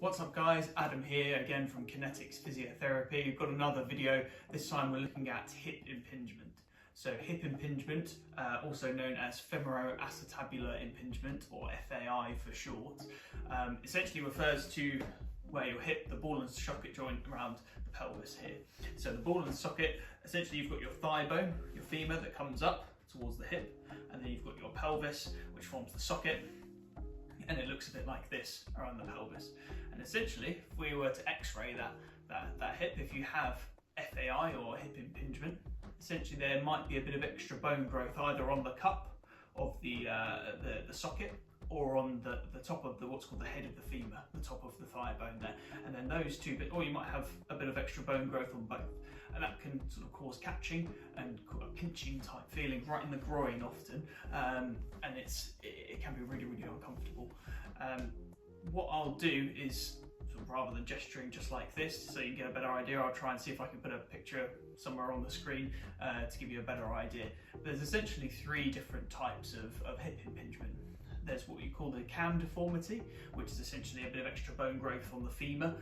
What's up guys, Adam here again from Kinetics Physiotherapy. We've got another video. This time we're looking at hip impingement. So hip impingement, also known as femoroacetabular impingement or FAI for short, essentially refers to where your hip, the ball and socket joint around the pelvis here. So the ball and socket, essentially you've got your thigh bone, your femur that comes up towards the hip, and then you've got your pelvis which forms the socket, and it looks a bit like this around the pelvis. And essentially, if we were to x-ray that hip, if you have FAI or hip impingement, essentially there might be a bit of extra bone growth either on the cup of the socket or on the top of what's called the head of the femur, the top of the thigh bone there. And then those two bits, or you might have a bit of extra bone growth on both. And that can sort of cause catching and a pinching type feeling right in the groin often. And it can be really, really uncomfortable. What I'll do is, sort of rather than gesturing just like this, so you can get a better idea, I'll try and see if I can put a picture somewhere on the screen to give you a better idea. There's essentially three different types of hip impingement. There's what you call the cam deformity, which is essentially a bit of extra bone growth on the femur.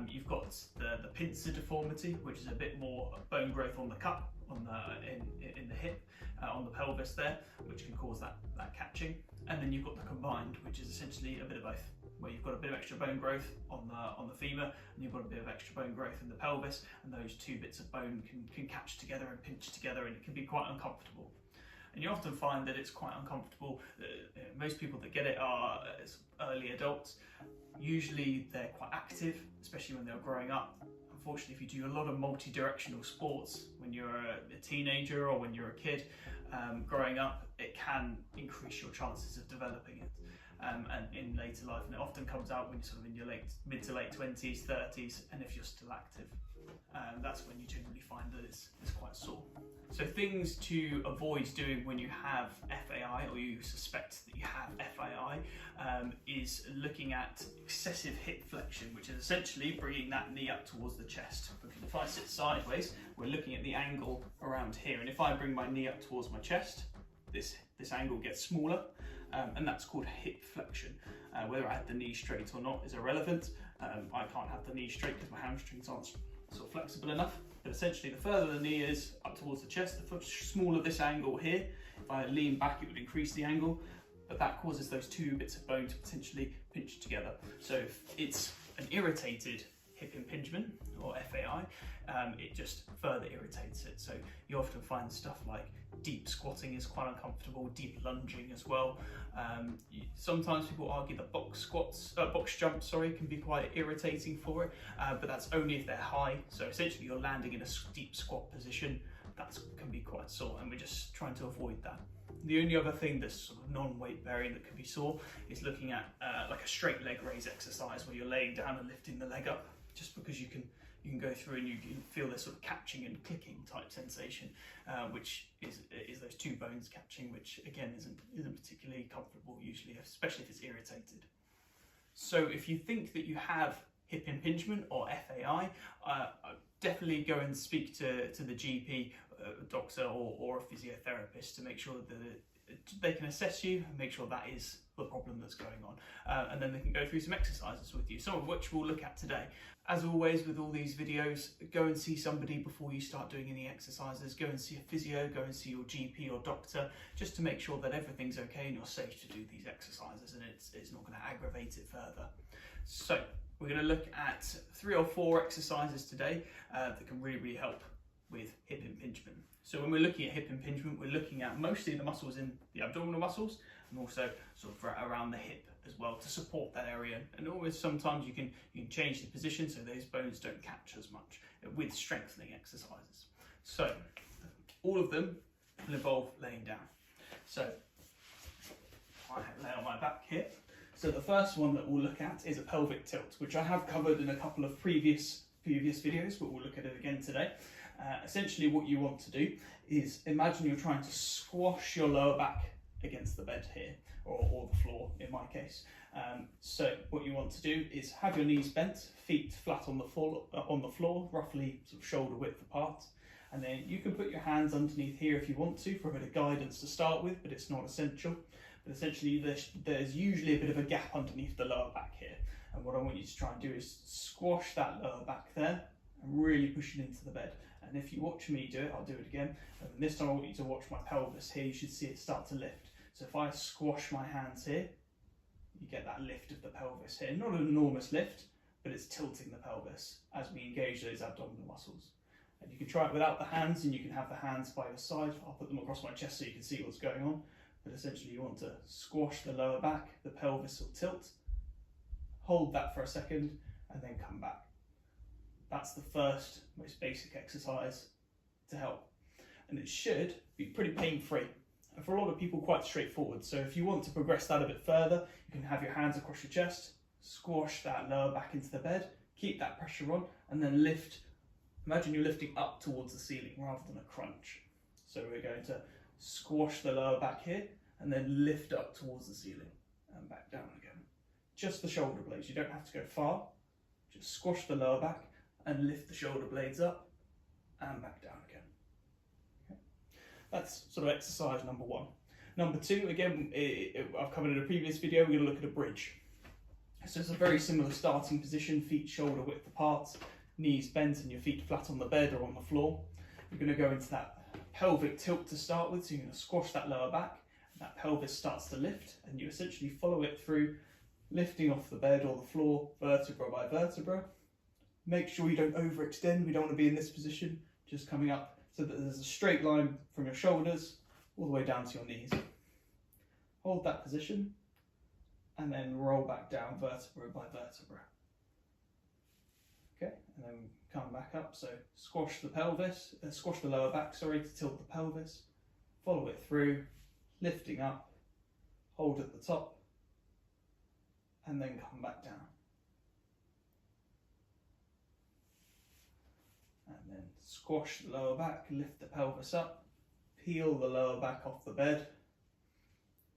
You've got the pincer deformity, which is a bit more bone growth on the cup, in the hip, on the pelvis there, which can cause that catching. And then you've got the combined, which is essentially a bit of both, where you've got a bit of extra bone growth on the femur, and you've got a bit of extra bone growth in the pelvis, and those two bits of bone can catch together and pinch together, and it can be quite uncomfortable. And you often find that it's quite uncomfortable. Most people that get it are early adults. Usually they're quite active, especially when they're growing up. Unfortunately, if you do a lot of multi-directional sports when you're a teenager or when you're a kid, growing up, it can increase your chances of developing it. And in later life, and it often comes out when you're sort of in your mid to late 20s, 30s, and if you're still active. That's when you generally find that it's quite sore. So things to avoid doing when you have FAI or you suspect that you have FAI is looking at excessive hip flexion, which is essentially bringing that knee up towards the chest. Because if I sit sideways, we're looking at the angle around here, and if I bring my knee up towards my chest, this angle gets smaller, and that's called hip flexion. Whether I have the knee straight or not is irrelevant. I can't have the knee straight because my hamstrings aren't sort of flexible enough, but essentially the further the knee is up towards the chest, the smaller this angle here. If I lean back, it would increase the angle, but that causes those two bits of bone to potentially pinch together. So if it's an irritated hip impingement or FAI, it just further irritates it. So you often find stuff like deep squatting is quite uncomfortable, deep lunging as well. Sometimes people argue that box jumps, can be quite irritating for it, but that's only if they're high. So essentially you're landing in a deep squat position, that can be quite sore, and we're just trying to avoid that. The only other thing that's sort of non-weight bearing that can be sore is looking at like a straight leg raise exercise where you're laying down and lifting the leg up, just because you can go through and you can feel this sort of catching and clicking type sensation, which is those two bones catching, which again isn't particularly comfortable usually, especially if it's irritated. So if you think that you have hip impingement or FAI, definitely go and speak to the GP, doctor or a physiotherapist to make sure that they can assess you and make sure that is the problem that's going on, and then they can go through some exercises with you, some of which we'll look at today. As always with all these videos, go and see somebody before you start doing any exercises. Go and see a physio, go and see your GP or doctor, just to make sure that everything's okay and you're safe to do these exercises and it's not going to aggravate it further. So we're going to look at 3 or 4 exercises today that can really help with hip impingement. So when we're looking at hip impingement, we're looking at mostly the muscles in the abdominal muscles, and also sort of around the hip as well to support that area. And always sometimes you can change the position so those bones don't catch as much with strengthening exercises. So all of them will involve laying down. So I lay on my back here. So the first one that we'll look at is a pelvic tilt, which I have covered in a couple of previous videos, but we'll look at it again today. Essentially what you want to do is imagine you're trying to squash your lower back against the bed here, or the floor in my case. So what you want to do is have your knees bent, feet flat on the floor, roughly sort of shoulder width apart, and then you can put your hands underneath here if you want to for a bit of guidance to start with, but it's not essential. But essentially there's usually a bit of a gap underneath the lower back here. And what I want you to try and do is squash that lower back there and really push it into the bed. And if you watch me do it, I'll do it again. And this time I want you to watch my pelvis here. You should see it start to lift. So if I squash my hands here, you get that lift of the pelvis here. Not an enormous lift, but it's tilting the pelvis as we engage those abdominal muscles. And you can try it without the hands, and you can have the hands by your side. I'll put them across my chest so you can see what's going on. But essentially you want to squash the lower back, the pelvis will tilt. Hold that for a second and then come back. That's the first, most basic exercise to help. And it should be pretty pain-free. And for a lot of people, quite straightforward. So if you want to progress that a bit further, you can have your hands across your chest, squash that lower back into the bed, keep that pressure on, and then lift. Imagine you're lifting up towards the ceiling rather than a crunch. So we're going to squash the lower back here and then lift up towards the ceiling and back down again. Just the shoulder blades, you don't have to go far. Just squash the lower back and lift the shoulder blades up and back down again. Okay. That's sort of exercise number one. Number two, again, I've covered in a previous video, we're going to look at a bridge. So it's a very similar starting position, feet shoulder width apart, knees bent and your feet flat on the bed or on the floor. You're going to go into that pelvic tilt to start with, so you're going to squash that lower back, and that pelvis starts to lift, and you essentially follow it through, lifting off the bed or the floor, vertebra by vertebra. Make sure you don't overextend, we don't want to be in this position, just coming up so that there's a straight line from your shoulders all the way down to your knees. Hold that position, and then roll back down vertebra by vertebra. Okay, and then come back up, so squash the pelvis, squash the lower back, sorry, to tilt the pelvis, follow it through, lifting up, hold at the top, and then come back down. And then squash the lower back, lift the pelvis up, peel the lower back off the bed,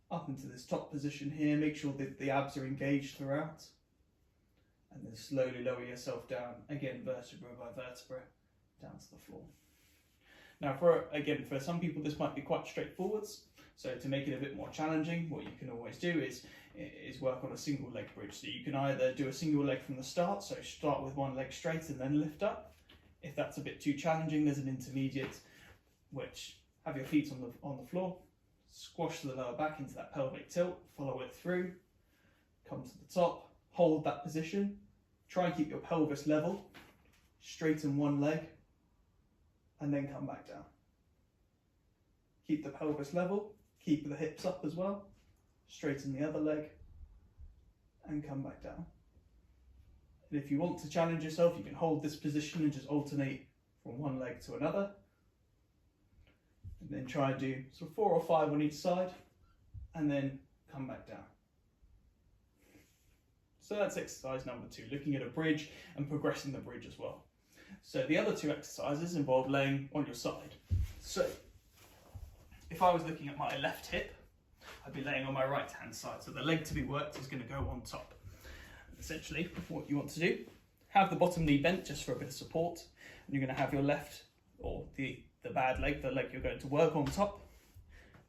up into this top position here, make sure that the abs are engaged throughout. And then slowly lower yourself down, again vertebra by vertebra, down to the floor. Now for some people this might be quite straightforward, so to make it a bit more challenging, what you can always do is work on a single leg bridge. So you can either do a single leg from the start, so start with one leg straight and then lift up. If that's a bit too challenging, there's an intermediate, which have your feet on the floor, squash the lower back into that pelvic tilt, follow it through, come to the top, hold that position, try and keep your pelvis level, straighten one leg, and then come back down. Keep the pelvis level, keep the hips up as well, straighten the other leg, and come back down. And if you want to challenge yourself, you can hold this position and just alternate from one leg to another. And then try and do sort of 4 or 5 on each side, and then come back down. So that's exercise number 2, looking at a bridge and progressing the bridge as well. So the other 2 exercises involve laying on your side. So if I was looking at my left hip, I'd be laying on my right hand side. So the leg to be worked is going to go on top. And essentially what you want to do, have the bottom knee bent just for a bit of support. And you're going to have your left, or the bad leg, the leg you're going to work on top.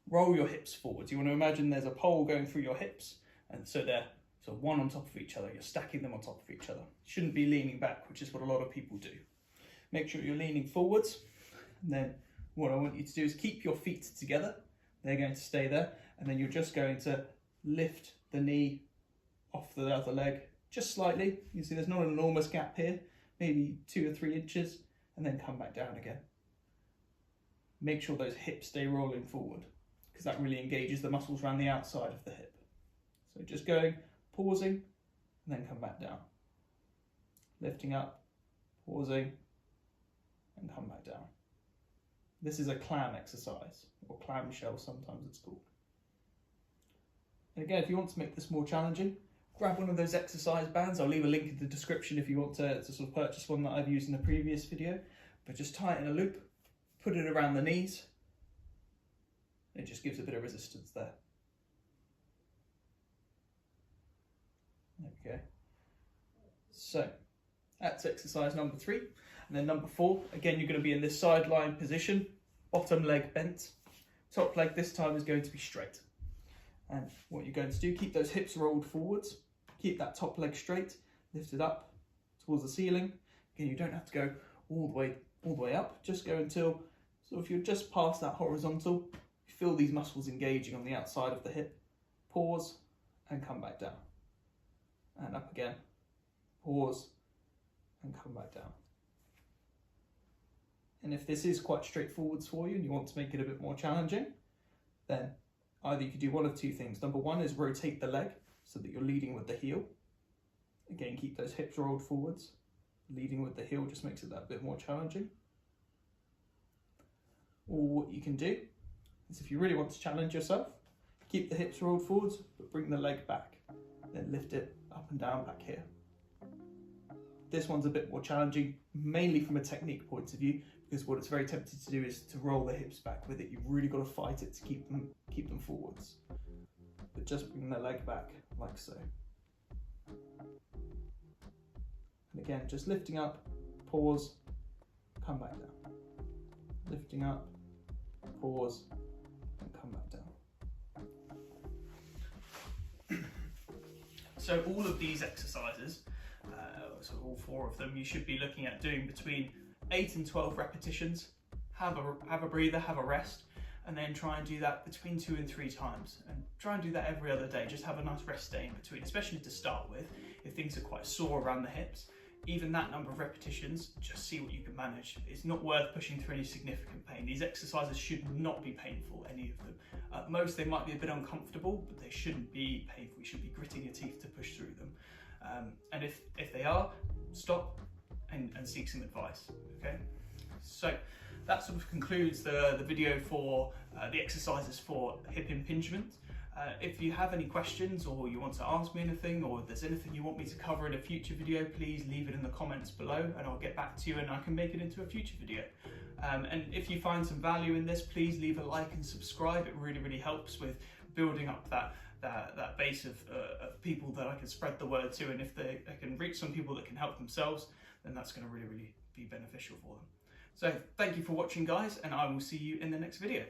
Roll your hips forward. You want to imagine there's a pole going through your hips, and so they're one on top of each other. You're stacking them on top of each other. Shouldn't be leaning back, which is what a lot of people do. Make sure you're leaning forwards, and then what I want you to do is keep your feet together. They're going to stay there, and then you're just going to lift the knee off the other leg just slightly. You see there's not an enormous gap here, maybe 2 or 3 inches, and then come back down again. Make sure those hips stay rolling forward, because that really engages the muscles around the outside of the hip. So just going, pausing, and then come back down. Lifting up, pausing, and come back down. This is a clam exercise, or clamshell sometimes it's called. And again, if you want to make this more challenging, grab one of those exercise bands. I'll leave a link in the description if you want to sort of purchase one that I've used in a previous video. But just tie it in a loop, put it around the knees. It just gives a bit of resistance there. There we go. So that's exercise number 3. And then number 4, again, you're going to be in this sideline position, bottom leg bent, top leg this time is going to be straight. And what you're going to do, keep those hips rolled forwards, Keep that top leg straight, lift it up towards the ceiling. Again, you don't have to go all the way up, just go until, so if you're just past that horizontal, you feel these muscles engaging on the outside of the hip. Pause and come back down. And up again, pause and come back down. And if this is quite straightforward for you and you want to make it a bit more challenging, then either you could do one of two things. Number one is rotate the leg so that you're leading with the heel. Again, keep those hips rolled forwards. Leading with the heel just makes it that bit more challenging. Or what you can do is, if you really want to challenge yourself, keep the hips rolled forwards, but bring the leg back. Then lift it up and down back here. This one's a bit more challenging, mainly from a technique point of view, because what it's very tempted to do is to roll the hips back with it. You've really got to fight it to keep them forwards. But just bring the leg back like so. And again, just lifting up, pause, come back down. Lifting up, pause, and come back down. So all of these exercises, so all 4 of them, you should be looking at doing between 8 and 12 repetitions. Have a breather, have a rest, and then try and do that between 2 and 3 times. And try and do that every other day. Just have a nice rest day in between, especially to start with. If things are quite sore around the hips, even that number of repetitions, just see what you can manage. It's not worth pushing through any significant pain. These exercises should not be painful, any of them. At most, they might be a bit uncomfortable, but they shouldn't be painful. You should be gritting your teeth to push through them. And if they are, stop and seek some advice, okay? So that sort of concludes the video for the exercises for hip impingement. If you have any questions, or you want to ask me anything, or if there's anything you want me to cover in a future video, please leave it in the comments below and I'll get back to you and I can make it into a future video. And if you find some value in this, please leave a like and subscribe. It really helps with building up that base of people that I can spread the word to, and if I can reach some people that can help themselves, then that's going to really be beneficial for them. So thank you for watching, guys, and I will see you in the next video.